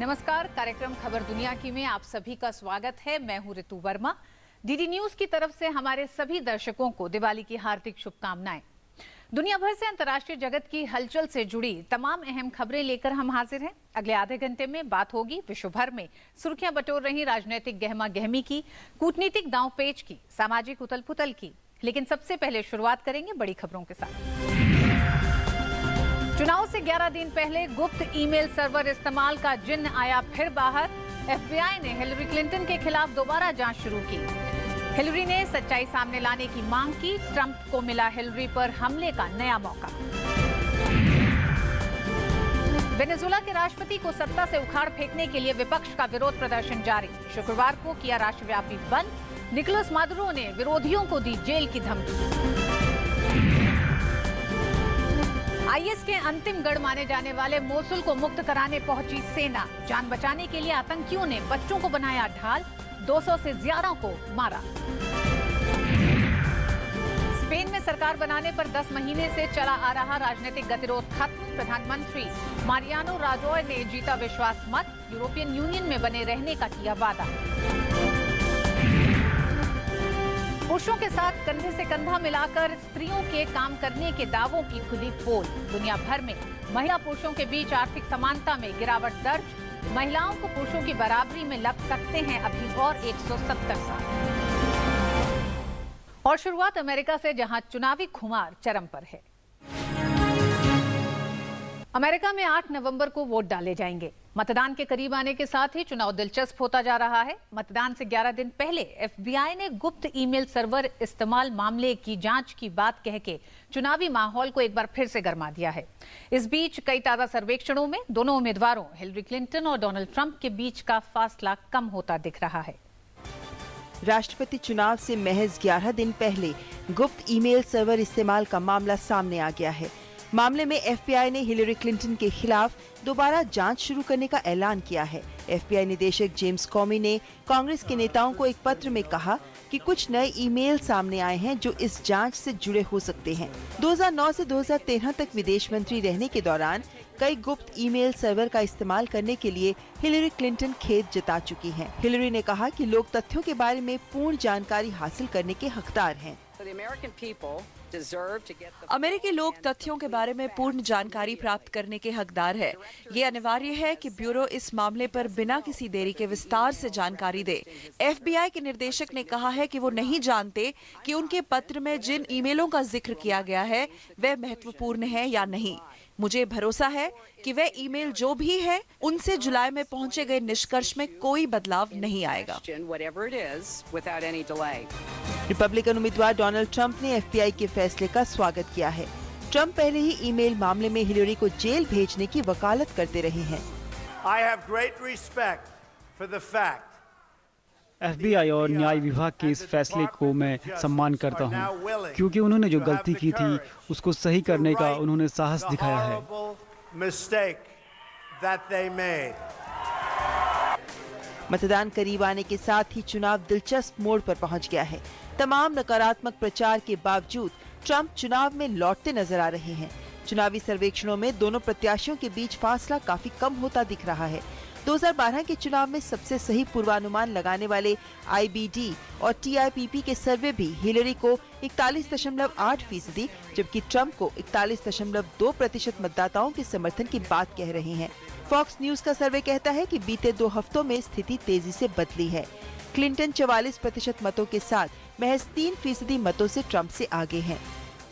नमस्कार, कार्यक्रम खबर दुनिया की में आप सभी का स्वागत है। मैं हूं ऋतु वर्मा। डीडी न्यूज की तरफ से हमारे सभी दर्शकों को दिवाली की हार्दिक शुभकामनाएं। दुनिया भर से अंतर्राष्ट्रीय जगत की हलचल से जुड़ी तमाम अहम खबरें लेकर हम हाजिर हैं। अगले आधे घंटे में बात होगी विश्व भर में सुर्खियां बटोर रही राजनीतिक गहमा गहमी की, कूटनीतिक दांवपेच की, सामाजिक उथल पुथल की। लेकिन सबसे पहले शुरुआत करेंगे बड़ी खबरों के साथ। चुनाव से 11 दिन पहले गुप्त ईमेल सर्वर इस्तेमाल का जिन्न आया फिर बाहर। एफबीआई ने हिलरी क्लिंटन के खिलाफ दोबारा जांच शुरू की। हिलरी ने सच्चाई सामने लाने की मांग की। ट्रंप को मिला हिलरी पर हमले का नया मौका। वेनेजुएला के राष्ट्रपति को सत्ता से उखाड़ फेंकने के लिए विपक्ष का विरोध प्रदर्शन जारी। शुक्रवार को किया राष्ट्रव्यापी बंद। निकोलस मादुरो ने विरोधियों को दी जेल की धमकी। आईएस के अंतिम गढ़ माने जाने वाले मोसुल को मुक्त कराने पहुंची सेना। जान बचाने के लिए आतंकियों ने बच्चों को बनाया ढाल। 200 से ज्यादा को मारा। स्पेन में सरकार बनाने पर 10 महीने से चला आ रहा राजनीतिक गतिरोध खत्म। प्रधानमंत्री मारियानो राजोय ने जीता विश्वास मत। यूरोपियन यूनियन में बने रहने का किया वादा। पुरुषों के साथ कंधे से कंधा मिलाकर स्त्रियों के काम करने के दावों की खुली पोल। दुनिया भर में महिला पुरुषों के बीच आर्थिक समानता में गिरावट दर्ज। महिलाओं को पुरुषों की बराबरी में लग सकते हैं अभी और 170 साल। और शुरुआत अमेरिका से, जहां चुनावी खुमार चरम पर है। अमेरिका में 8 नवंबर को वोट डाले जाएंगे। मतदान के करीब आने के साथ ही चुनाव दिलचस्प होता जा रहा है। मतदान से 11 दिन पहले एफबीआई ने गुप्त ईमेल सर्वर इस्तेमाल मामले की जांच की बात कह के चुनावी माहौल को एक बार फिर से गर्मा दिया है। इस बीच कई ताजा सर्वेक्षणों में दोनों उम्मीदवारों हिलरी क्लिंटन और डोनाल्ड ट्रंप के बीच का फासला कम होता दिख रहा है। राष्ट्रपति चुनाव से महज 11 दिन पहले गुप्त ईमेल सर्वर इस्तेमाल का मामला सामने आ गया है। मामले में एफबीआई ने हिलरी क्लिंटन के खिलाफ दोबारा जांच शुरू करने का ऐलान किया है। एफबीआई निदेशक जेम्स कॉमी ने कांग्रेस के नेताओं को एक पत्र में कहा कि कुछ नए ईमेल सामने आए हैं जो इस जांच से जुड़े हो सकते हैं। 2009 से 2013 तक विदेश मंत्री रहने के दौरान कई गुप्त ईमेल सर्वर का इस्तेमाल करने के लिए हिलरी क्लिंटन खेद जता चुकी हैं। हिलरी ने कहा कि लोग तथ्यों के बारे में पूर्ण जानकारी हासिल करने के हकदार हैं। अमेरिकी लोग तथ्यों के बारे में पूर्ण जानकारी प्राप्त करने के हकदार है। ये अनिवार्य है कि ब्यूरो इस मामले पर बिना किसी देरी के विस्तार से जानकारी दे। एफबीआई के निर्देशक ने कहा है कि वो नहीं जानते कि उनके पत्र में जिन ईमेलों का जिक्र किया गया है वे महत्वपूर्ण है या नहीं। मुझे भरोसा है कि वे ईमेल जो भी है उनसे जुलाई में पहुंचे गए निष्कर्ष में कोई बदलाव नहीं आएगा। रिपब्लिकन उम्मीदवार डोनाल्ड ट्रंप ने एफबीआई के फैसले का स्वागत किया है। ट्रंप पहले ही ईमेल मामले में हिलरी को जेल भेजने की वकालत करते रहे हैं। एफबीआई और न्याय विभाग के इस फैसले को मैं सम्मान करता हूं, क्योंकि उन्होंने जो गलती की थी उसको सही करने का उन्होंने साहस दिखाया है। मतदान करीब आने के साथ ही चुनाव दिलचस्प मोड़ पर पहुंच गया है। तमाम नकारात्मक प्रचार के बावजूद ट्रंप चुनाव में लौटते नजर आ रहे हैं। चुनावी सर्वेक्षणों में दोनों प्रत्याशियों के बीच फासला काफी कम होता दिख रहा है। 2012 के चुनाव में सबसे सही पूर्वानुमान लगाने वाले आईबीडी और टीआईपीपी के सर्वे भी हिलरी को 41.8%, जबकि ट्रंप को 41.2% मतदाताओं के समर्थन की बात कह रहे हैं। फॉक्स न्यूज का सर्वे कहता है कि बीते 2 हफ्तों में स्थिति तेजी से बदली है। क्लिंटन 44% मतों के साथ महज 3% मतों से ट्रंप से आगे हैं।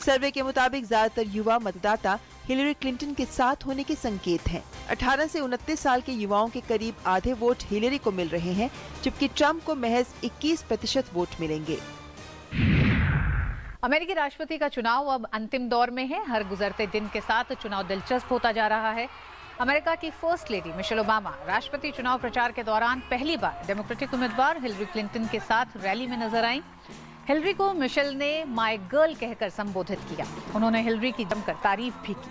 सर्वे के मुताबिक ज्यादातर युवा मतदाता हिलरी क्लिंटन के साथ होने के संकेत हैं। 18 से 29 साल के युवाओं के करीब आधे वोट हिलरी को मिल रहे हैं, जबकि ट्रंप को महज 21% वोट मिलेंगे। अमेरिकी राष्ट्रपति का चुनाव अब अंतिम दौर में है। हर गुजरते दिन के साथ चुनाव दिलचस्प होता जा रहा है। अमेरिका की फर्स्ट लेडी मिशेल ओबामा राष्ट्रपति चुनाव प्रचार के दौरान पहली बार डेमोक्रेटिक उम्मीदवार हिलरी क्लिंटन के साथ रैली में नजर आईं। हिलरी को मिशेल ने माय गर्ल कहकर संबोधित किया। उन्होंने हिलरी की जमकर तारीफ भी की।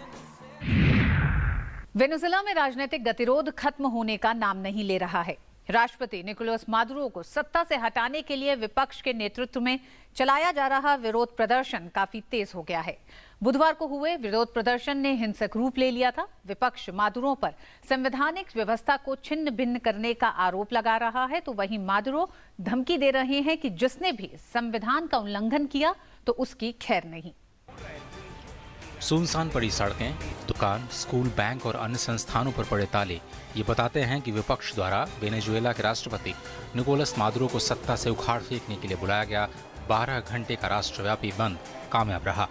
वेनेजुएला में राजनीतिक गतिरोध खत्म होने का नाम नहीं ले रहा है। राष्ट्रपति निकोलस मादुरो को सत्ता से हटाने के लिए विपक्ष के नेतृत्व में चलाया जा रहा विरोध प्रदर्शन काफी तेज हो गया है। बुधवार को हुए विरोध प्रदर्शन ने हिंसक रूप ले लिया था। विपक्ष मादुरो पर संवैधानिक व्यवस्था को छिन्न भिन्न करने का आरोप लगा रहा है, तो वहीं मादुरो धमकी दे रहे हैं कि जिसने भी संविधान का उल्लंघन किया तो उसकी खैर नहीं। सुनसान पड़ी सड़कें, दुकान, स्कूल, बैंक और अन्य संस्थानों पर पड़े ताले ये बताते हैं कि विपक्ष द्वारा वेनेजुएला के राष्ट्रपति निकोलस मादुरो को सत्ता से उखाड़ फेंकने के लिए बुलाया गया 12 घंटे का राष्ट्रव्यापी बंद कामयाब रहा।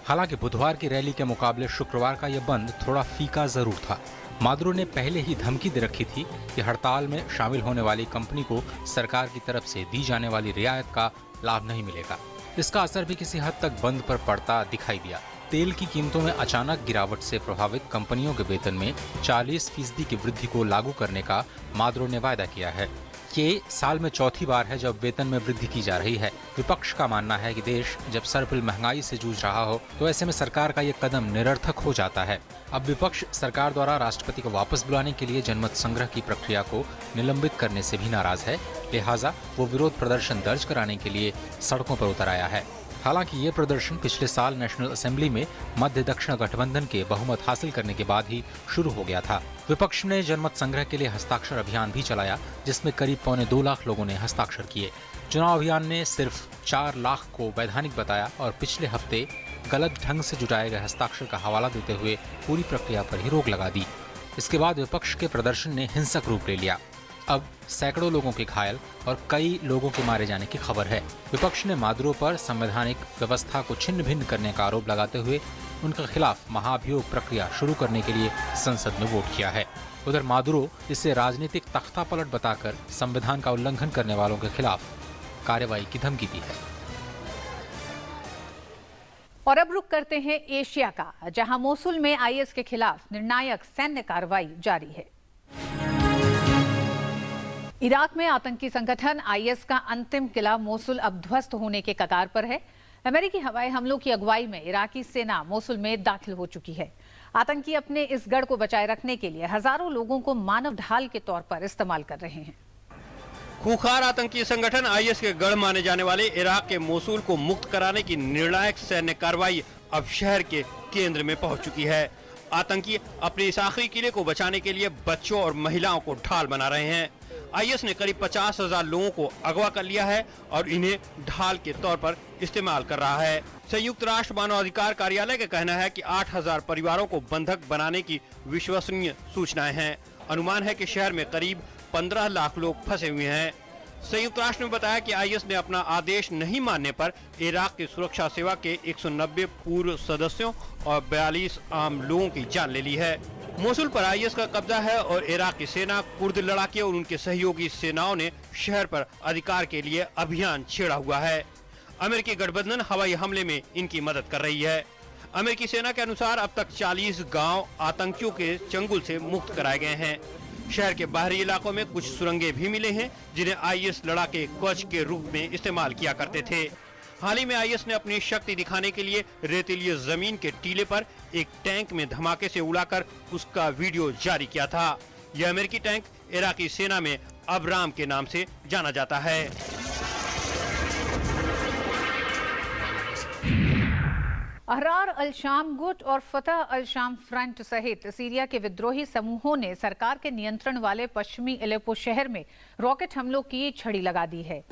हालांकि बुधवार की रैली के मुकाबले शुक्रवार का यह बंद थोड़ा फीका जरूर था। मादुरो ने पहले ही धमकी दे रखी थी कि हड़ताल में शामिल होने वाली कंपनी को सरकार की तरफ से दी जाने वाली रियायत का लाभ नहीं मिलेगा। इसका असर भी किसी हद तक बंद पर पड़ता दिखाई दिया। तेल की कीमतों में अचानक गिरावट से प्रभावित कंपनियों के वेतन में 40% की वृद्धि को लागू करने का मादुरो ने वायदा किया है। ये साल में चौथी बार है जब वेतन में वृद्धि की जा रही है। विपक्ष का मानना है कि देश जब सरपिल महंगाई से जूझ रहा हो तो ऐसे में सरकार का ये कदम निरर्थक हो जाता है। अब विपक्ष सरकार द्वारा राष्ट्रपति को वापस बुलाने के लिए जनमत संग्रह की प्रक्रिया को निलंबित करने से भी नाराज है, लिहाजा वो विरोध प्रदर्शन दर्ज कराने के लिए सड़कों पर उतर आया है। हालांकि ये प्रदर्शन पिछले साल नेशनल असेंबली में मध्य दक्षिण गठबंधन के बहुमत हासिल करने के बाद ही शुरू हो गया था। विपक्ष ने जनमत संग्रह के लिए हस्ताक्षर अभियान भी चलाया, जिसमें करीब 2.25 लाख लोगों ने हस्ताक्षर किए। चुनाव अभियान ने सिर्फ 4 लाख को वैधानिक बताया और पिछले हफ्ते गलत ढंग से जुटाए गए हस्ताक्षर का हवाला देते हुए पूरी प्रक्रिया पर ही रोक लगा दी। इसके बाद विपक्ष के प्रदर्शन ने हिंसक रूप ले लिया। अब सैकड़ों लोगों के घायल और कई लोगों के मारे जाने की खबर है। विपक्ष ने मादुरो पर संवैधानिक व्यवस्था को छिन्न भिन्न करने का आरोप लगाते हुए उनके खिलाफ महाभियोग प्रक्रिया शुरू करने के लिए संसद में वोट किया है। उधर मादुरो इसे राजनीतिक तख्तापलट बताकर संविधान का उल्लंघन करने वालों के खिलाफ कार्रवाई की धमकी दी है। और अब रुक करते हैं एशिया का, जहां मोसुल में आईएस के खिलाफ निर्णायक सैन्य कार्रवाई जारी है। इराक में आतंकी संगठन आईएस का अंतिम किला मोसुल अब ध्वस्त होने के कगार पर है। अमेरिकी हवाई हमलों की अगुवाई में इराकी सेना मोसुल में दाखिल हो चुकी है। आतंकी अपने इस गढ़ को बचाए रखने के लिए हजारों लोगों को मानव ढाल के तौर पर इस्तेमाल कर रहे हैं। खूंखार आतंकी संगठन आईएस के गढ़ माने जाने वाले इराक के मोसुल को मुक्त कराने की निर्णायक सैन्य कार्रवाई अब शहर के केंद्र में पहुंच चुकी है। आतंकी अपने इस आखिरी किले को बचाने के लिए बच्चों और महिलाओं को ढाल बना रहे हैं। आईएस ने करीब 50,000 लोगों को अगवा कर लिया है और इन्हें ढाल के तौर पर इस्तेमाल कर रहा है। संयुक्त राष्ट्र मानवाधिकार कार्यालय का कहना है कि 8,000 परिवारों को बंधक बनाने की विश्वसनीय सूचनाएं हैं। अनुमान है कि शहर में करीब 15 लाख लोग फंसे हुए हैं। संयुक्त राष्ट्र ने बताया कि आईएस ने अपना आदेश नहीं मानने पर इराक की सुरक्षा सेवा के 190 पूर्व सदस्यों और 42 आम लोगों की जान ले ली है। मोसुल पर आईएस का कब्जा है और इराक की सेना, कुर्द लड़ाके और उनके सहयोगी सेनाओं ने शहर पर अधिकार के लिए अभियान छेड़ा हुआ है। अमेरिकी गठबंधन हवाई हमले में इनकी मदद कर रही है। अमेरिकी सेना के अनुसार अब तक 40 गांव आतंकियों के चंगुल से मुक्त कराए गए हैं। शहर के बाहरी इलाकों में कुछ सुरंगें भी मिले हैं, जिन्हें आईएस लड़ाके कवच के रूप में इस्तेमाल किया करते थे। हाल ही में आईएस ने अपनी शक्ति दिखाने के लिए रेतीली जमीन के टीले पर एक टैंक में धमाके से उड़ाकर उसका वीडियो जारी किया था। यह अमेरिकी टैंक इराकी सेना में अबराम के नाम से जाना जाता है। अहरार अल शाम गुट और फतह अल शाम फ्रंट सहित सीरिया के विद्रोही समूहों ने सरकार के नियंत्रण वाले पश्चिमी एलेप्पो शहर में रॉकेट हमलों की छड़ी लगा दी है।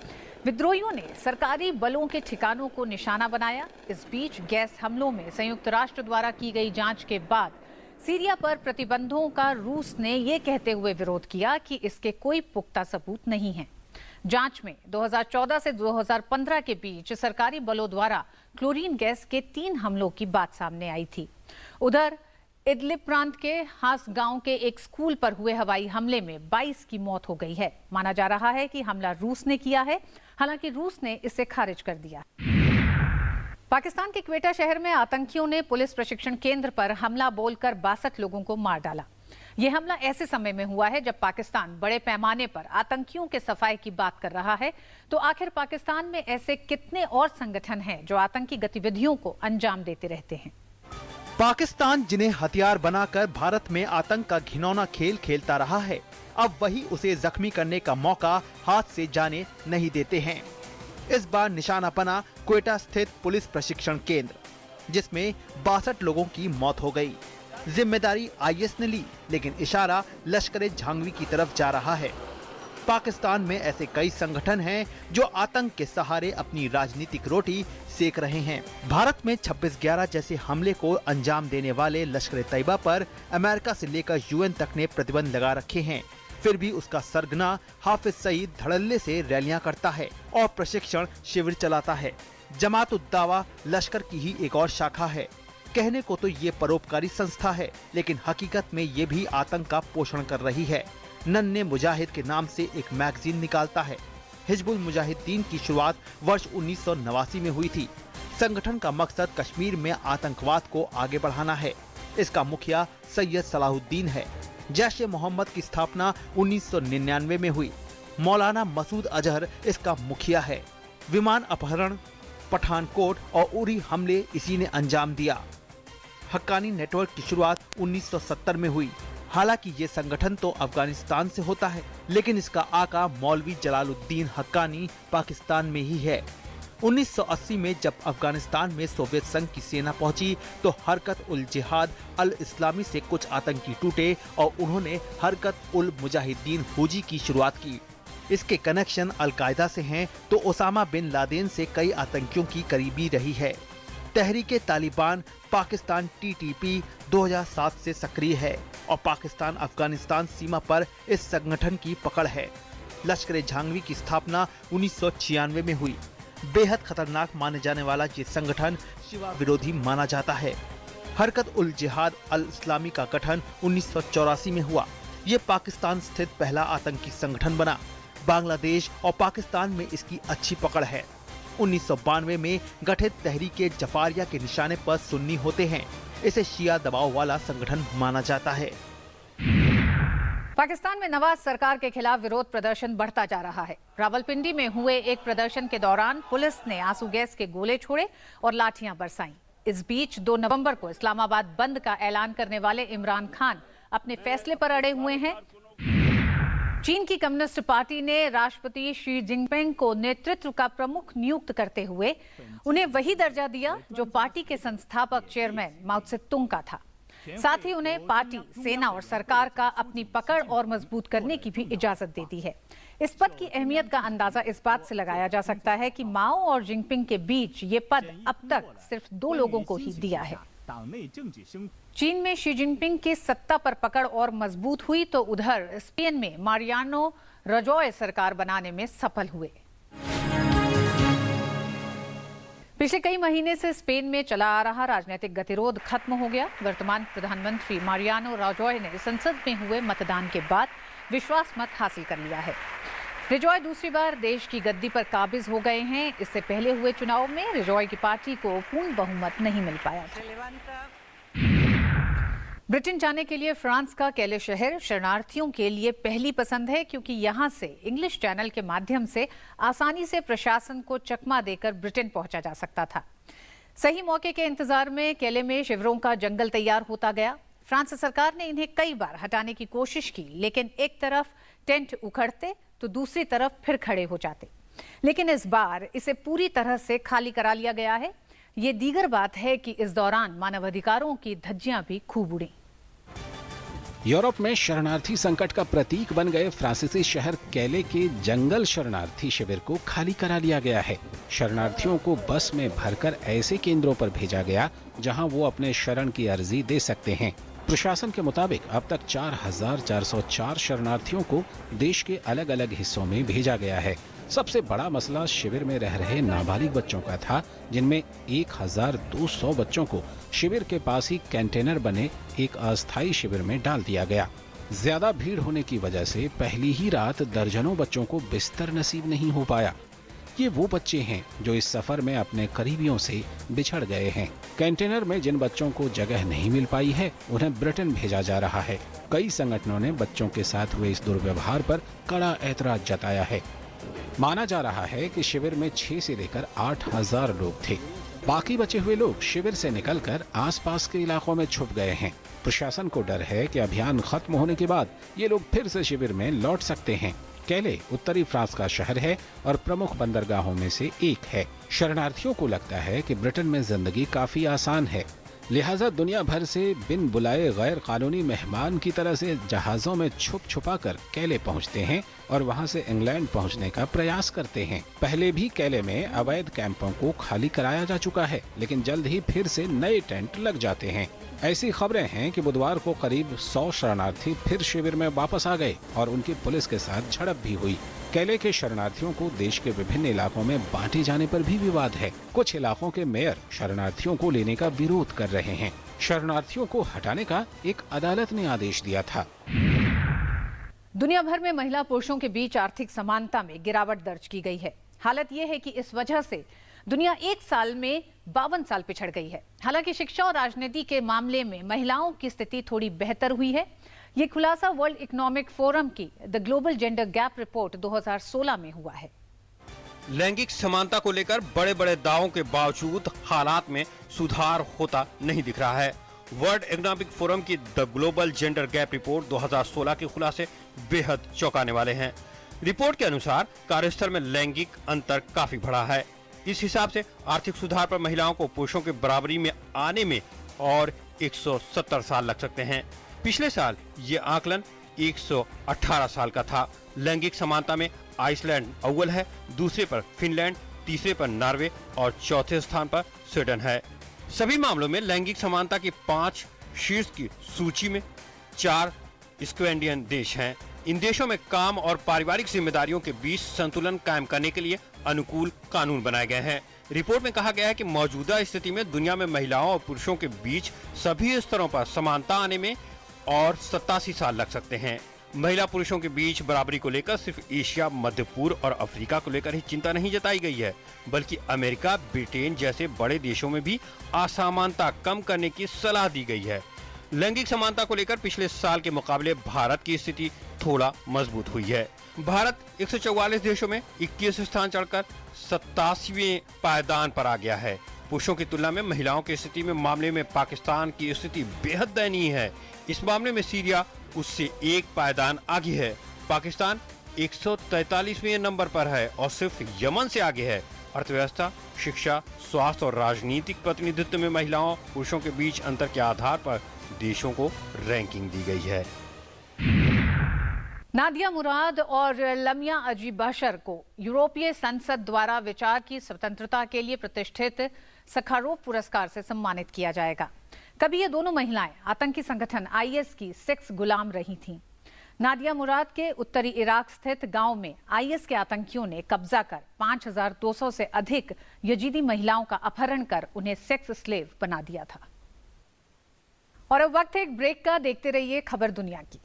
विद्रोहियों ने सरकारी बलों के ठिकानों को निशाना बनाया। इस बीच गैस हमलों में संयुक्त राष्ट्र द्वारा की गई जांच के बाद सीरिया पर प्रतिबंधों का रूस ने ये कहते हुए विरोध किया कि इसके कोई पुख्ता सबूत नहीं है। जांच में 2014 से 2015 के बीच सरकारी बलों द्वारा क्लोरीन गैस के 3 हमलों की बात सामने आई थी। उधर इदलिब प्रांत के हास गांव के एक स्कूल पर हुए हवाई हमले में 22 की मौत हो गई है। माना जा रहा है कि हमला रूस ने किया है, हालांकि रूस ने इसे खारिज कर दिया। पाकिस्तान के क्वेटा शहर में आतंकियों ने पुलिस प्रशिक्षण केंद्र पर हमला बोलकर 62 लोगों को मार डाला। यह हमला ऐसे समय में हुआ है जब पाकिस्तान बड़े पैमाने पर आतंकियों के सफाए की बात कर रहा है। तो आखिर पाकिस्तान में ऐसे कितने और संगठन हैं जो आतंकी गतिविधियों को अंजाम देते रहते हैं? पाकिस्तान जिन्हें हथियार बनाकर भारत में आतंक का घिनौना खेल खेलता रहा है, अब वही उसे जख्मी करने का मौका हाथ से जाने नहीं देते हैं। इस बार निशाना बना क्वेटा स्थित पुलिस प्रशिक्षण केंद्र, जिसमें 62 लोगों की मौत हो गई। जिम्मेदारी आईएस ने ली, लेकिन इशारा लश्कर-ए-झांगवी की तरफ जा रहा है। पाकिस्तान में ऐसे कई संगठन हैं जो आतंक के सहारे अपनी राजनीतिक रोटी सेक रहे हैं। भारत में 26/11 जैसे हमले को अंजाम देने वाले लश्कर-ए-तैयबा पर अमेरिका से लेकर यूएन तक ने प्रतिबंध लगा रखे हैं। फिर भी उसका सरगना हाफिज सईद धड़ल्ले से रैलियां करता है और प्रशिक्षण शिविर चलाता है। जमात-उद-दावा लश्कर की ही एक और शाखा है। कहने को तो ये परोपकारी संस्था है, लेकिन हकीकत में ये भी आतंक का पोषण कर रही है। नन्हे मुजाहिद के नाम से एक मैगजीन निकालता है। हिजबुल मुजाहिदीन की शुरुआत वर्ष 1989 में हुई थी। संगठन का मकसद कश्मीर में आतंकवाद को आगे बढ़ाना है। इसका मुखिया सैयद सलाहुद्दीन है। जैश ए मोहम्मद की स्थापना 1999 में हुई। मौलाना मसूद अजहर इसका मुखिया है। विमान अपहरण, पठानकोट और उरी हमले इसी ने अंजाम दिया। हक्कानी नेटवर्क की शुरुआत 1970 में हुई। हालांकि ये संगठन तो अफगानिस्तान से होता है, लेकिन इसका आका मौलवी जलालुद्दीन हक्कानी पाकिस्तान में ही है। 1980 में जब अफगानिस्तान में सोवियत संघ की सेना पहुंची तो हरकत उल जिहाद अल इस्लामी से कुछ आतंकी टूटे और उन्होंने हरकत उल मुजाहिदीन हुजी की शुरुआत की। इसके कनेक्शन अल-कायदा से हैं तो ओसामा बिन लादेन से कई आतंकियों की करीबी रही है। तहरीके तालिबान पाकिस्तान TTP 2007 से सक्रिय है और पाकिस्तान अफगानिस्तान सीमा पर इस संगठन की पकड़ है। लश्कर-ए-झांगवी की स्थापना 1996 में हुई। बेहद खतरनाक माने जाने वाला ये संगठन शिवा विरोधी माना जाता है। हरकत उल जिहाद अल इस्लामी का गठन 1984 में हुआ। ये पाकिस्तान स्थित पहला आतंकी संगठन बना। बांग्लादेश और पाकिस्तान में इसकी अच्छी पकड़ है। 1992 में गठित तहरीके जफारिया के निशाने पर सुन्नी होते हैं। इसे शिया दबाव वाला संगठन माना जाता है। पाकिस्तान में नवाज सरकार के खिलाफ विरोध प्रदर्शन बढ़ता जा रहा है। रावलपिंडी में हुए एक प्रदर्शन के दौरान पुलिस ने आंसू गैस के गोले छोड़े और लाठियां बरसाईं। इस बीच 2 नवंबर को इस्लामाबाद बंद का ऐलान करने वाले इमरान खान अपने फैसले पर अड़े हुए हैं। चीन की कम्युनिस्ट पार्टी ने राष्ट्रपति शी जिनपिंग को नेतृत्व का प्रमुख नियुक्त करते हुए उन्हें वही दर्जा दिया जो पार्टी के संस्थापक चेयरमैन माओ त्से-तुंग का था। साथ ही उन्हें पार्टी, सेना और सरकार का अपनी पकड़ और मजबूत करने की भी इजाजत दे दी है। इस पद की अहमियत का अंदाजा इस बात से लगाया जा सकता है कि माओ और जिनपिंग के बीच ये पद अब तक सिर्फ 2 लोगों को ही दिया है। चीन में शी जिनपिंग की सत्ता पर पकड़ और मजबूत हुई तो उधर स्पेन में मारियानो राजॉय सरकार बनाने में सफल हुए। पिछले कई महीने से स्पेन में चला आ रहा राजनीतिक गतिरोध खत्म हो गया। वर्तमान प्रधानमंत्री मारियानो राजॉय ने संसद में हुए मतदान के बाद विश्वास मत हासिल कर लिया है। राजॉय दूसरी बार देश की गद्दी पर काबिज हो गए हैं। इससे पहले हुए चुनाव में राजॉय की पार्टी को पूर्ण बहुमत नहीं मिल पाया था। ब्रिटेन जाने के लिए फ्रांस का कैले शहर शरणार्थियों के लिए पहली पसंद है, क्योंकि यहां से इंग्लिश चैनल के माध्यम से आसानी से प्रशासन को चकमा देकर ब्रिटेन पहुंचा जा सकता था। सही मौके के इंतजार में कैले में शिविरों का जंगल तैयार होता गया। फ्रांस सरकार ने इन्हें कई बार हटाने की कोशिश की, लेकिन एक तरफ टेंट उखड़ते तो दूसरी तरफ फिर खड़े हो जाते। लेकिन इस बार इसे पूरी तरह से खाली करा लिया गया है। ये दीगर बात है कि इस दौरान मानवाधिकारों की धज्जियां भी खूब उड़ी। यूरोप में शरणार्थी संकट का प्रतीक बन गए फ्रांसीसी शहर कैले के जंगल शरणार्थी शिविर को खाली करा लिया गया है। शरणार्थियों को बस में भरकर ऐसे केंद्रों पर भेजा गया जहां वो अपने शरण की अर्जी दे सकते हैं। प्रशासन के मुताबिक अब तक 4,404 शरणार्थियों को देश के अलग अलग हिस्सों में भेजा गया है। सबसे बड़ा मसला शिविर में रह रहे नाबालिग बच्चों का था, जिनमें 1,200 बच्चों को शिविर के पास ही कंटेनर बने एक अस्थायी शिविर में डाल दिया गया। ज्यादा भीड़ होने की वजह से पहली ही रात दर्जनों बच्चों को बिस्तर नसीब नहीं हो पाया। ये वो बच्चे हैं जो इस सफर में अपने करीबियों से बिछड़ गए हैं। कंटेनर में जिन बच्चों को जगह नहीं मिल पाई है, उन्हें ब्रिटेन भेजा जा रहा है। कई संगठनों ने बच्चों के साथ हुए इस दुर्व्यवहार पर कड़ा ऐतराज जताया है। माना जा रहा है कि शिविर में 6 से लेकर 8,000 लोग थे। बाकी बचे हुए लोग शिविर से निकलकर आसपास के इलाकों में छुप गए हैं। प्रशासन को डर है कि अभियान खत्म होने के बाद ये लोग फिर से शिविर में लौट सकते हैं। कैले उत्तरी फ्रांस का शहर है और प्रमुख बंदरगाहों में से एक है। शरणार्थियों को लगता है कि ब्रिटेन में जिंदगी काफी आसान है, लिहाजा दुनिया भर से बिन बुलाए गैर कानूनी मेहमान की तरह से जहाजों में छुप छुपा कर कैले पहुंचते हैं और वहां से इंग्लैंड पहुंचने का प्रयास करते हैं। पहले भी कैले में अवैध कैंपों को खाली कराया जा चुका है, लेकिन जल्द ही फिर से नए टेंट लग जाते हैं। ऐसी खबरें हैं कि बुधवार को करीब 100 शरणार्थी फिर शिविर में वापस आ गए और उनकी पुलिस के साथ झड़प भी हुई। कैले के शरणार्थियों को देश के विभिन्न इलाकों में बांटे जाने पर भी विवाद है। कुछ इलाकों के मेयर शरणार्थियों को लेने का विरोध कर रहे हैं। शरणार्थियों को हटाने का एक अदालत ने आदेश दिया था। दुनिया भर में महिला पुरुषों के बीच आर्थिक समानता में गिरावट दर्ज की गई है। हालत यह है कि इस वजह से दुनिया एक साल में 52 साल पिछड़ गई है। हालांकि शिक्षा और राजनीति के मामले में महिलाओं की स्थिति थोड़ी बेहतर हुई है। ये खुलासा वर्ल्ड इकोनॉमिक फोरम की the global gender gap report 2016 में हुआ है। लैंगिक समानता को लेकर बड़े बड़े दावों के बावजूद हालात में सुधार होता नहीं दिख रहा है। वर्ल्ड इकोनॉमिक फोरम की the global gender gap report 2016 के खुलासे बेहद चौंकाने वाले हैं। रिपोर्ट के अनुसार कार्यस्थल में लैंगिक अंतर काफी बढ़ा है। इस हिसाब से आर्थिक सुधार पर महिलाओं को पुरुषों के बराबरी में आने में और 170 साल लग सकते हैं। पिछले साल ये आकलन 118 साल का था। लैंगिक समानता में आइसलैंड अव्वल है, दूसरे पर फिनलैंड, तीसरे पर नॉर्वे और चौथे स्थान पर स्वीडन है। सभी मामलों में लैंगिक समानता की 5 शीर्ष की सूची में 4 स्कैंडिनेवियन देश हैं। इन देशों में काम और पारिवारिक जिम्मेदारियों के बीच संतुलन कायम करने के लिए अनुकूल कानून बनाए गए हैं। रिपोर्ट में कहा गया है कि मौजूदा स्थिति में दुनिया में महिलाओं और पुरुषों के बीच सभी स्तरों पर समानता आने में और 87 साल लग सकते हैं। महिला पुरुषों के बीच बराबरी को लेकर सिर्फ एशिया, मध्य पूर्व और अफ्रीका को लेकर ही चिंता नहीं जताई गई है, बल्कि अमेरिका, ब्रिटेन जैसे बड़े देशों में भी असमानता कम करने की सलाह दी गई है। लैंगिक समानता को लेकर पिछले साल के मुकाबले भारत की स्थिति थोड़ा मजबूत हुई है। भारत 144 देशों में 21 स्थान चढ़कर 87वें पायदान पर आ गया है। पुरुषों की तुलना में महिलाओं की स्थिति में मामले में पाकिस्तान की स्थिति बेहद दयनीय है। इस मामले में सीरिया उससे एक पायदान आगे है। पाकिस्तान 143वें नंबर पर है और सिर्फ यमन से आगे है। अर्थव्यवस्था, शिक्षा, स्वास्थ्य और राजनीतिक प्रतिनिधित्व में महिलाओं पुरुषों के बीच अंतर के आधार पर देशों को रैंकिंग दी गई है। नादिया मुराद और लमिया अजी बशर को यूरोपीय संसद द्वारा विचार की स्वतंत्रता के लिए प्रतिष्ठित सखारोव पुरस्कार से सम्मानित किया जाएगा। कभी ये दोनों महिलाएं आतंकी संगठन आईएस की सेक्स गुलाम रही थीं। नादिया मुराद के उत्तरी इराक स्थित गांव में आईएस के आतंकियों ने कब्जा कर 5200 से अधिक यजीदी महिलाओं का अपहरण कर उन्हें सेक्स स्लेव बना दिया था। और अब वक्त है एक ब्रेक का। देखते रहिए खबर दुनिया की।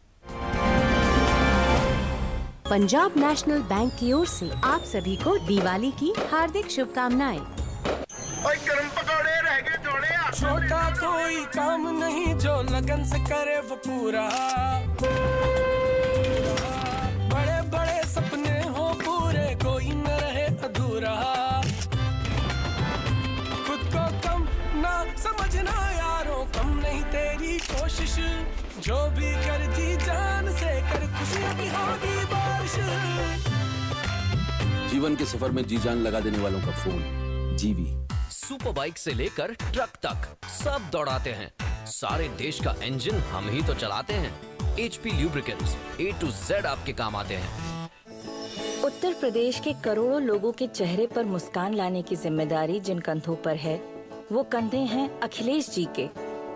पंजाब नेशनल बैंक की ओर से आप सभी को दिवाली की हार्दिक शुभकामनाएं। गरम पकौड़े रह गए थोड़े। छोटा कोई काम नहीं जो लगन से करे वो पूरा। बड़े बड़े सपने हो पूरे, कोई न रहे अधूरा। खुद को कम ना समझना यारों, कम नहीं तेरी कोशिश। जो भी कर जी जान से कर, खुशियों की होगी बारिश। जीवन के सफर में जी जान लगा देने वालों का फोन जीवी। सुपर बाइक से लेकर ट्रक तक सब दौड़ाते हैं। सारे देश का इंजन हम ही तो चलाते हैं। HP lubricants A to Z आपके काम आते हैं। उत्तर प्रदेश के करोड़ों लोगों के चेहरे पर मुस्कान लाने की जिम्मेदारी जिन कंधों पर है, वो कंधे हैं अखिलेश जी के,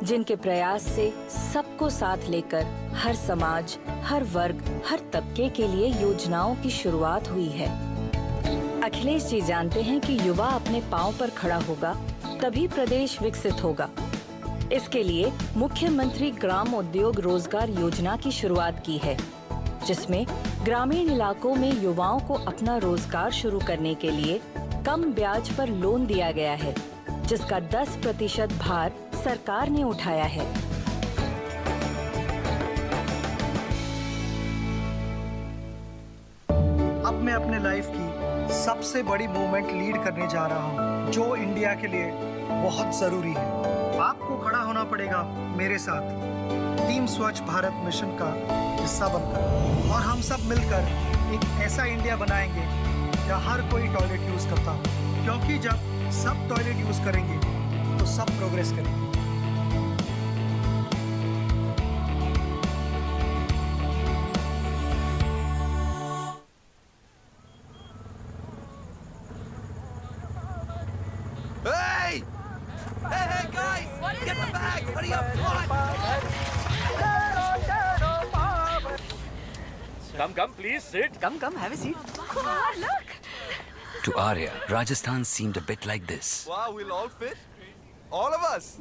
जिनके प्रयास से सबको साथ लेकर हर समाज, हर वर्ग, हर तबके के लिए योजनाओं की शुरुआत हुई है। अखिलेश जी जानते हैं कि युवा अपने पांव पर खड़ा होगा तभी प्रदेश विकसित होगा। इसके लिए मुख्यमंत्री ग्राम उद्योग रोजगार योजना की शुरुआत की है, जिसमें ग्रामीण इलाकों में युवाओं को अपना रोजगार शुरू करने के लिए कम ब्याज पर लोन दिया गया है, जिसका 10% भार सरकार ने उठाया है। अब मैं अपने लाइफ की सबसे बड़ी मूवमेंट लीड करने जा रहा हूँ, जो इंडिया के लिए बहुत जरूरी है। आपको खड़ा होना पड़ेगा मेरे साथ टीम स्वच्छ भारत मिशन का हिस्सा बनकर, और हम सब मिलकर एक ऐसा इंडिया बनाएंगे जहाँ हर कोई टॉयलेट यूज करता हो, क्योंकि जब सब टॉयलेट यूज करेंगे तो सब प्रोग्रेस करेंगे। Hey! Hey, guys! Get the bags! Hurry up! Come, please sit. Come, have a seat. Look! To Arya, Rajasthan seemed a bit like this. Wow, we'll all fit. All of us.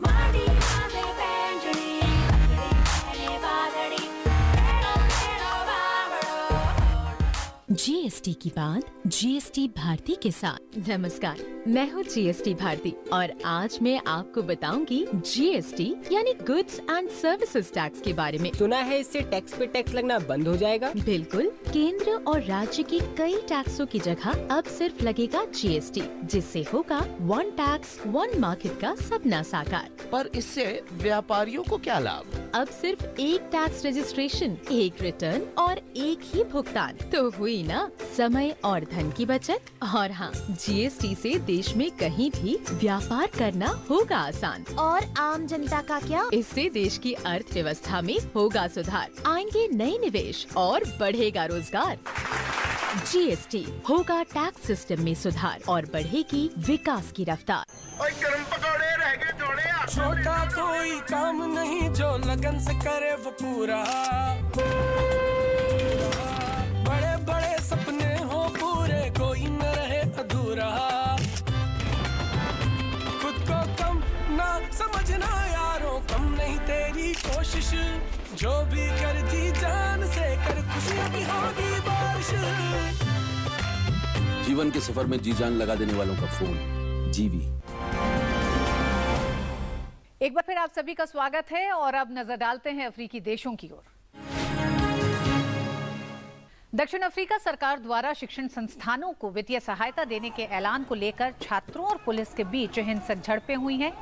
GST की बात GST Bharti के साथ। नमस्कार, मैं हूँ GST Bharti और आज मैं आपको बताऊंगी जीएसटी यानी गुड्स एंड सर्विसेज टैक्स के बारे में। सुना है इससे टैक्स पे टैक्स लगना बंद हो जाएगा। बिल्कुल, केंद्र और राज्य के कई टैक्सों की जगह अब सिर्फ लगेगा जीएसटी, जिससे होगा वन टैक्स वन मार्केट का सपना साकार। पर इससे व्यापारियों को क्या लाभ? अब सिर्फ एक टैक्स रजिस्ट्रेशन, एक रिटर्न और एक ही भुगतान, तो हुई ना समय और धन की बचत। और हाँ, जीएसटी से देश में कहीं भी व्यापार करना होगा आसान। और आम जनता का क्या? इससे देश की अर्थव्यवस्था में होगा सुधार, आएंगे नए निवेश और बढ़ेगा रोजगार। जीएसटी होगा टैक्स सिस्टम में सुधार और बढ़ेगी विकास की रफ्तार। गरम पकौड़े रह गए थोड़े। छोटा कोई काम नहीं जो लगन से करे वो पूरा, बड़े बड़े सपने हो पूरे, कोई न रहे अधूरा। खुद को कम ना समझना यारों, कम नहीं तेरी कोशिश, जो भी कर जी जान से कर, खुशियाँ भी होगी बारिश। जीवन के सफर में जी जान लगा देने वालों का फोन जीवी। एक बार फिर आप सभी का स्वागत है और अब नजर डालते हैं अफ्रीकी देशों की ओर। दक्षिण अफ्रीका सरकार द्वारा शिक्षण संस्थानों को वित्तीय सहायता देने के ऐलान को लेकर छात्रों और पुलिस के बीच हिंसक झड़पें हुई हैं।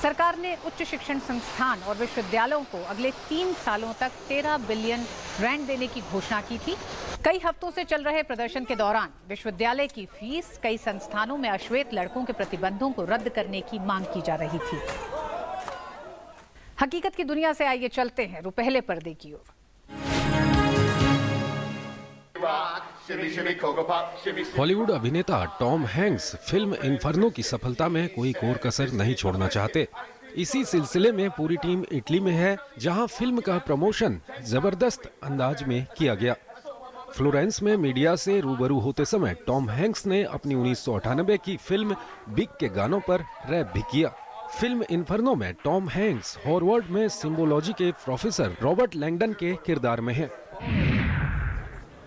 सरकार ने उच्च शिक्षण संस्थान और विश्वविद्यालयों को अगले 3 सालों तक 13 बिलियन रैंड देने की घोषणा की थी। कई हफ्तों से चल रहे प्रदर्शन के दौरान विश्वविद्यालय की फीस, कई संस्थानों में अश्वेत लड़कों के प्रतिबंधों को रद्द करने की मांग की जा रही थी। हकीकत की दुनिया से आइए चलते हैं रुपहले पर्दे की ओर। हॉलीवुड अभिनेता टॉम हैंक्स फिल्म इन्फर्नो की सफलता में कोई कोर कसर नहीं छोड़ना चाहते। इसी सिलसिले में पूरी टीम इटली में है, जहां फिल्म का प्रमोशन जबरदस्त अंदाज में किया गया। फ्लोरेंस में मीडिया से रूबरू होते समय टॉम हैंक्स ने अपनी 1998 की फिल्म बिग के गानों पर रैप भी किया। फिल्म इन्फर्नो में टॉम हैंक्स हॉर्वर्ड में सिम्बोलॉजी के प्रोफेसर रॉबर्ट लैंगडन के किरदार में हैं।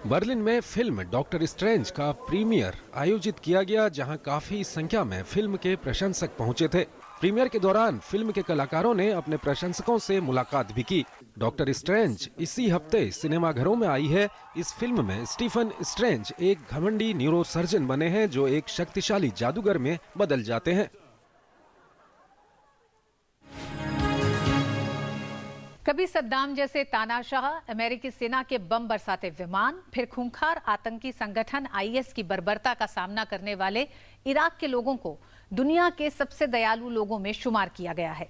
बर्लिन में फिल्म डॉक्टर स्ट्रेंज का प्रीमियर आयोजित किया गया, जहां काफी संख्या में फिल्म के प्रशंसक पहुंचे थे। प्रीमियर के दौरान फिल्म के कलाकारों ने अपने प्रशंसकों से मुलाकात भी की। डॉक्टर स्ट्रेंज इसी हफ्ते सिनेमाघरों में आई है। इस फिल्म में स्टीफन स्ट्रेंज एक घमंडी न्यूरोसर्जन बने हैं जो एक शक्तिशाली जादूगर में बदल जाते हैं। कभी सद्दाम जैसे तानाशाह, अमेरिकी सेना के बम बरसाते विमान, फिर खूंखार आतंकी संगठन आईएस की बर्बरता का सामना करने वाले इराक के लोगों को दुनिया के सबसे दयालु लोगों में शुमार किया गया है।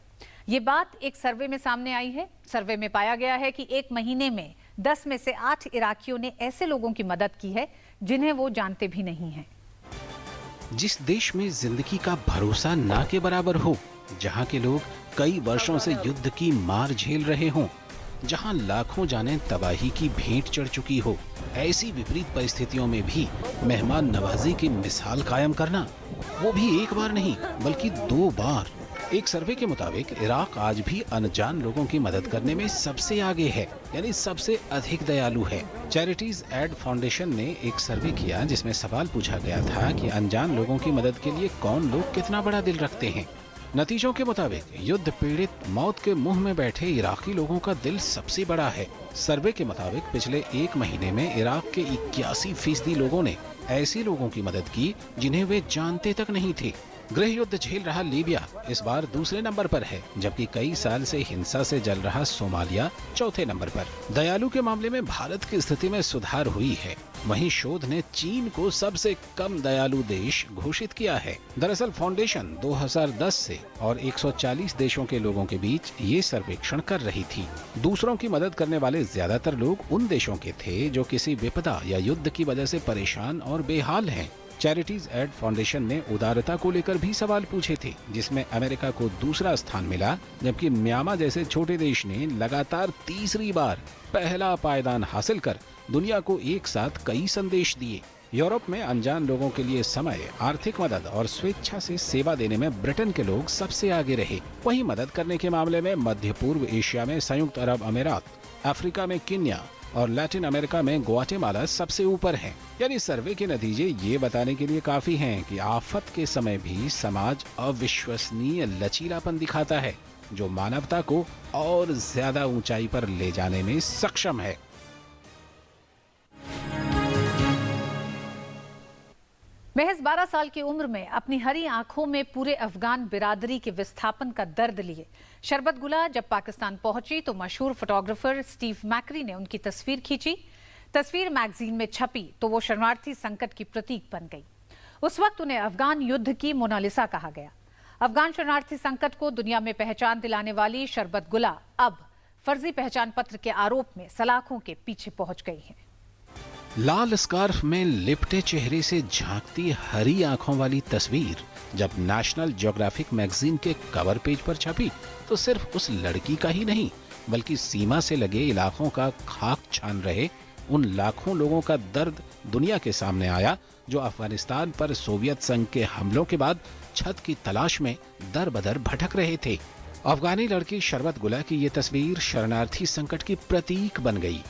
ये बात एक सर्वे में सामने आई है। सर्वे में पाया गया है कि एक महीने में 10 में से 8 इराकियों ने ऐसे लोगों की मदद की है जिन्हें वो जानते भी नहीं हैं। जिस देश में जिंदगी का भरोसा ना के बराबर हो, जहां के लोग कई वर्षों से युद्ध की मार झेल रहे हों, जहां लाखों जानें तबाही की भेंट चढ़ चुकी हो, ऐसी विपरीत परिस्थितियों में भी मेहमान नवाजी की मिसाल कायम करना, वो भी एक बार नहीं बल्कि 2 बार। एक सर्वे के मुताबिक इराक आज भी अनजान लोगों की मदद करने में सबसे आगे है, यानी सबसे अधिक दयालु है। चैरिटीज एड फाउंडेशन ने एक सर्वे किया जिसमें सवाल पूछा गया था कि अनजान लोगों की मदद के लिए कौन लोग कितना बड़ा दिल रखते हैं। नतीजों के मुताबिक युद्ध पीड़ित मौत के मुंह में बैठे इराकी लोगों का दिल सबसे बड़ा है। सर्वे के मुताबिक पिछले 1 महीने में इराक के 81% लोगों ने ऐसे लोगों की मदद की जिन्हें वे जानते तक नहीं थे। गृह युद्ध झेल रहा लीबिया इस बार दूसरे नंबर पर है, जबकि कई साल से हिंसा से जल रहा सोमालिया चौथे नंबर पर। दयालु के मामले में भारत की स्थिति में सुधार हुई है। वहीं शोध ने चीन को सबसे कम दयालु देश घोषित किया है। दरअसल फाउंडेशन 2010 से और 140 देशों के लोगों के बीच ये सर्वेक्षण कर रही थी। दूसरों की मदद करने वाले ज्यादातर लोग उन देशों के थे जो किसी विपदा या युद्ध की वजह से परेशान और बेहाल हैं। चैरिटीज एड फाउंडेशन ने उदारता को लेकर भी सवाल पूछे थे, जिसमें अमेरिका को दूसरा स्थान मिला, जबकि म्यांमार जैसे छोटे देश ने लगातार तीसरी बार पहला पायदान हासिल कर दुनिया को एक साथ कई संदेश दिए। यूरोप में अनजान लोगों के लिए समय, आर्थिक मदद और स्वेच्छा से सेवा देने में ब्रिटेन के लोग सबसे आगे रहे। वहीं मदद करने के मामले में मध्य पूर्व एशिया में संयुक्त अरब अमीरात, अफ्रीका में केन्या और लैटिन अमेरिका में ग्वाटेमाला सबसे ऊपर है। यानी सर्वे के नतीजे ये बताने के लिए काफी हैं कि आफत के समय भी समाज अविश्वसनीय लचीलापन दिखाता है, जो मानवता को और ज्यादा ऊंचाई पर ले जाने में सक्षम है। महज 12 साल की उम्र में अपनी हरी आंखों में पूरे अफगान बिरादरी के विस्थापन का दर्द लिए शरबत गुला जब पाकिस्तान पहुंची तो मशहूर फोटोग्राफर स्टीव मैकरी ने उनकी तस्वीर खींची। तस्वीर मैगजीन में छपी तो वो शरणार्थी संकट की प्रतीक बन गई। उस वक्त उन्हें अफगान युद्ध की मोनालिसा कहा गया। अफगान शरणार्थी संकट को दुनिया में पहचान दिलाने वाली शरबत गुला अब फर्जी पहचान पत्र के आरोप में सलाखों के पीछे पहुंच गई है। लाल स्कार्फ में लिपटे चेहरे से झांकती हरी आंखों वाली तस्वीर जब नेशनल ज्योग्राफिक मैगजीन के कवर पेज पर छपी तो सिर्फ उस लड़की का ही नहीं, बल्कि सीमा से लगे इलाकों का खाक छान रहे उन लाखों लोगों का दर्द दुनिया के सामने आया, जो अफगानिस्तान पर सोवियत संघ के हमलों के बाद छत की तलाश में दर बदर भटक रहे थे। अफगानी लड़की शरबत गुला की ये तस्वीर शरणार्थी संकट की प्रतीक बन गई।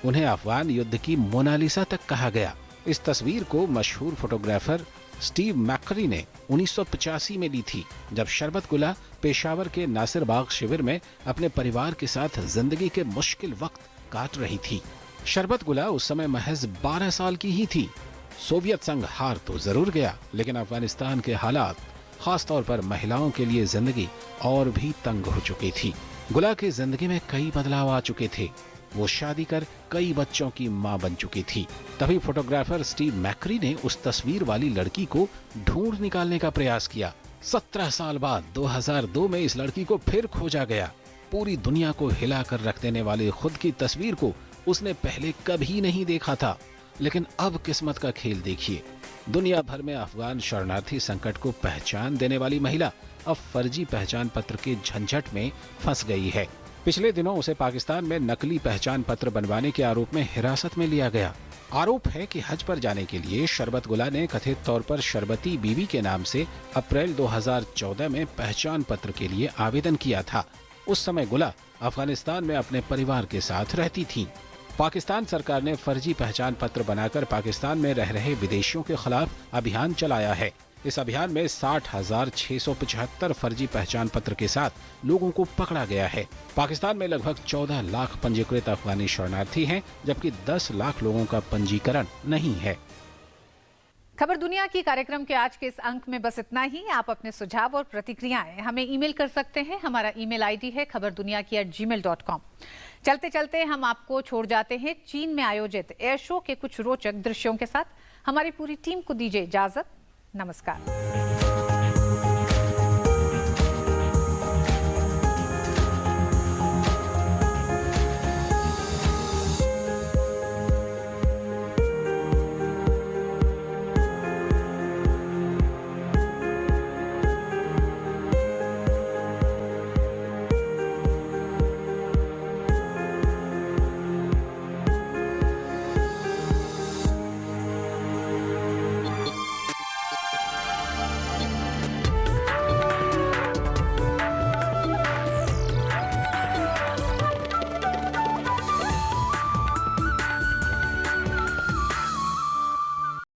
उन्हें अफगान युद्ध की मोनालिसा तक कहा गया। इस तस्वीर को मशहूर फोटोग्राफर स्टीव मैकरी ने 1985 में ली थी, जब शरबत गुला पेशावर के नासिरबाग शिविर में अपने परिवार के साथ जिंदगी के मुश्किल वक्त काट रही थी। शरबत गुला उस समय महज 12 साल की ही थी। सोवियत संघ हार तो जरूर गया, लेकिन अफगानिस्तान के हालात, खास तौर पर महिलाओं के लिए जिंदगी और भी तंग हो चुकी थी। गुला की जिंदगी में कई बदलाव आ चुके थे। वो शादी कर कई बच्चों की मां बन चुकी थी। तभी फोटोग्राफर स्टीव मैकरी ने उस तस्वीर वाली लड़की को ढूंढ निकालने का प्रयास किया। 17 साल बाद 2002 में इस लड़की को फिर खोजा गया। पूरी दुनिया को हिला कर रख देने वाली खुद की तस्वीर को उसने पहले कभी नहीं देखा था, लेकिन अब किस्मत का खेल देखिए। दुनिया भर में अफगान शरणार्थी संकट को पहचान देने वाली महिला अब फर्जी पहचान पत्र के झंझट में फंस गई है। पिछले दिनों उसे पाकिस्तान में नकली पहचान पत्र बनवाने के आरोप में हिरासत में लिया गया। आरोप है कि हज पर जाने के लिए शरबत गुला ने कथित तौर पर शरबती बीबी के नाम से अप्रैल 2014 में पहचान पत्र के लिए आवेदन किया था। उस समय गुला अफगानिस्तान में अपने परिवार के साथ रहती थी। पाकिस्तान सरकार ने फर्जी पहचान पत्र बनाकर पाकिस्तान में रह रहे विदेशियों के खिलाफ अभियान चलाया है। इस अभियान में 60,675 फर्जी पहचान पत्र के साथ लोगों को पकड़ा गया है। पाकिस्तान में लगभग 14 लाख पंजीकृत अफगानी शरणार्थी हैं, जबकि 10 लाख लोगों का पंजीकरण नहीं है। खबर दुनिया की कार्यक्रम के आज के इस अंक में बस इतना ही। आप अपने सुझाव और प्रतिक्रियाएं हमें ईमेल कर सकते हैं। हमारा ईमेल आईडी है खबरदुनिया@gmail.com। चलते चलते हम आपको छोड़ जाते हैं चीन में आयोजित एयर शो के कुछ रोचक दृश्यों के साथ। हमारी पूरी टीम को दीजिए इजाजत। नमस्कार।